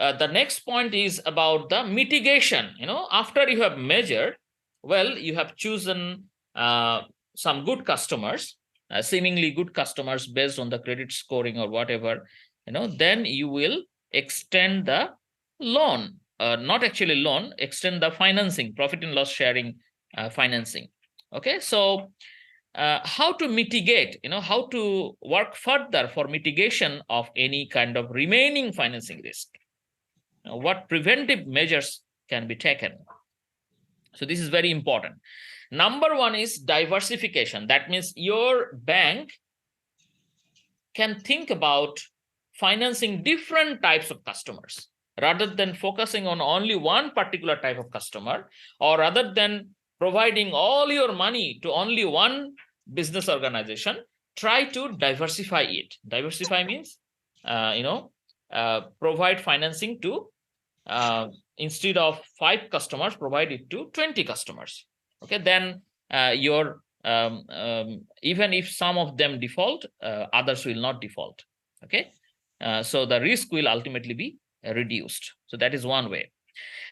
the next point is about the mitigation. After you have measured, well, you have chosen some good customers, seemingly good customers based on the credit scoring or whatever, then you will extend the loan, not actually loan, extend the financing, profit and loss sharing financing. Okay, so how to mitigate, how to work further for mitigation of any kind of remaining financing risk. What preventive measures can be taken? So this is very important. Number one is diversification. That means your bank can think about financing different types of customers rather than focusing on only one particular type of customer, or rather than providing all your money to only one business organization. Try to diversify it. Diversify means, provide financing to, instead of 5 customers, provide it to 20 customers. Okay, then your even if some of them default, others will not default. Okay, so the risk will ultimately be reduced. So that is one way.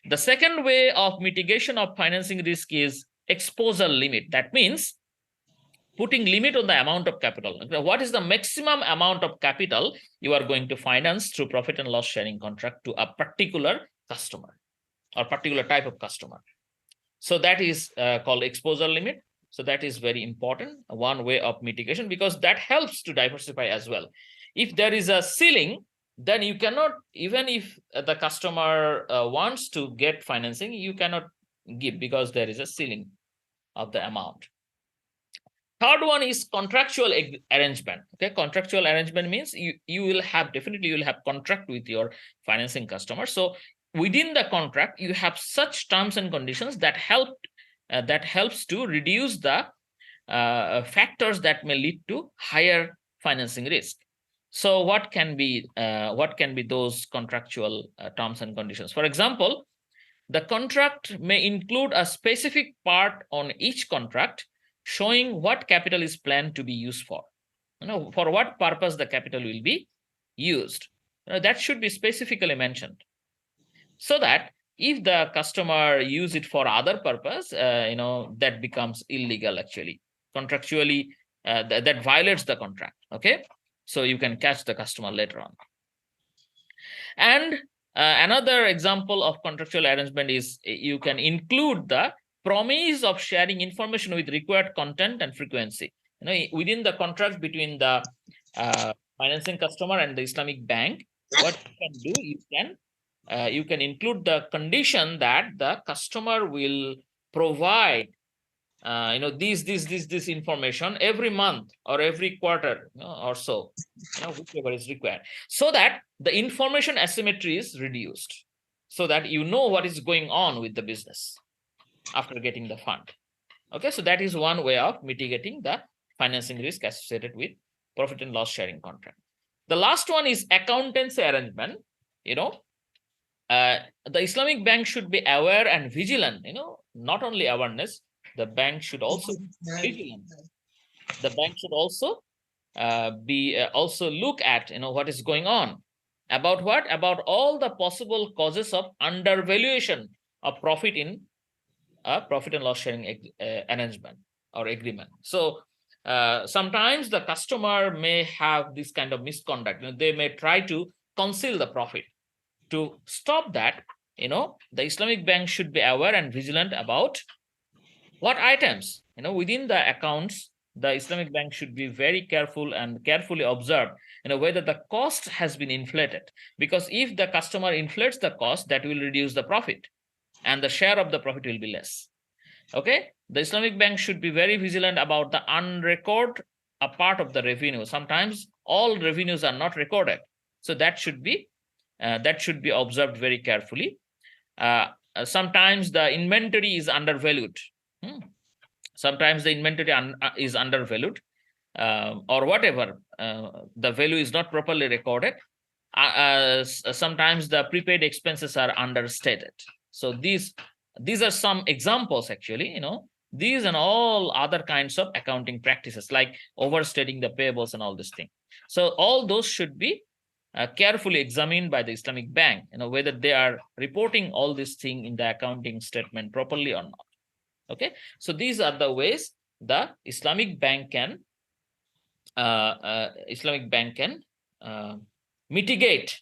The second way of mitigation of financing risk is exposure limit. That means putting limit on the amount of capital. What is the maximum amount of capital you are going to finance through profit and loss sharing contract to a particular customer or particular type of customer? So that is called exposure limit. So that is very important, one way of mitigation, because that helps to diversify as well. If there is a ceiling, then you cannot, even if the customer wants to get financing, you cannot give because there is a ceiling of the amount. Third one is contractual arrangement. Okay, contractual arrangement means you will have, definitely you will have contract with your financing customer. So within the contract, you have such terms and conditions that helps to reduce the factors that may lead to higher financing risk. So what can be those contractual terms and conditions? For example, the contract may include a specific part on each contract showing what capital is planned to be used for. For what purpose the capital will be used. That should be specifically mentioned, so that if the customer use it for other purpose, that becomes illegal actually. Contractually, that violates the contract. Okay, so you can catch the customer later on. And another example of contractual arrangement is you can include the promise of sharing information with required content and frequency. Within the contract between the financing customer and the Islamic bank, what you can do, you can include the condition that the customer will provide this information every month or every quarter, or so, whichever is required, so that the information asymmetry is reduced, so that you know what is going on with the business after getting the fund. Okay, so that is one way of mitigating the financing risk associated with profit and loss sharing contract. The last one is accountancy arrangement. The Islamic bank should be aware and vigilant. Not only awareness, the bank should also be vigilant. The bank should also also look at what is going on, about all the possible causes of undervaluation of profit in a profit and loss sharing arrangement or agreement. So sometimes the customer may have this kind of misconduct. They may try to conceal the profit. To stop that, the Islamic bank should be aware and vigilant about what items, within the accounts. The Islamic bank should be very careful and carefully observe, whether the cost has been inflated. Because if the customer inflates the cost, that will reduce the profit, and the share of the profit will be less. Okay, the Islamic bank should be very vigilant about the unrecorded a part of the revenue. Sometimes all revenues are not recorded, so that should be observed very carefully. Sometimes the inventory is undervalued. Sometimes the inventory is undervalued, or whatever. The value is not properly recorded. Sometimes the prepaid expenses are understated. So these are some examples actually. These and all other kinds of accounting practices, like overstating the payables and all this thing. So all those should be carefully examined by the Islamic bank, whether they are reporting all this thing in the accounting statement properly or not. Okay, so these are the ways the Islamic bank can mitigate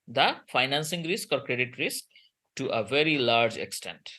the financing risk or credit risk to a very large extent.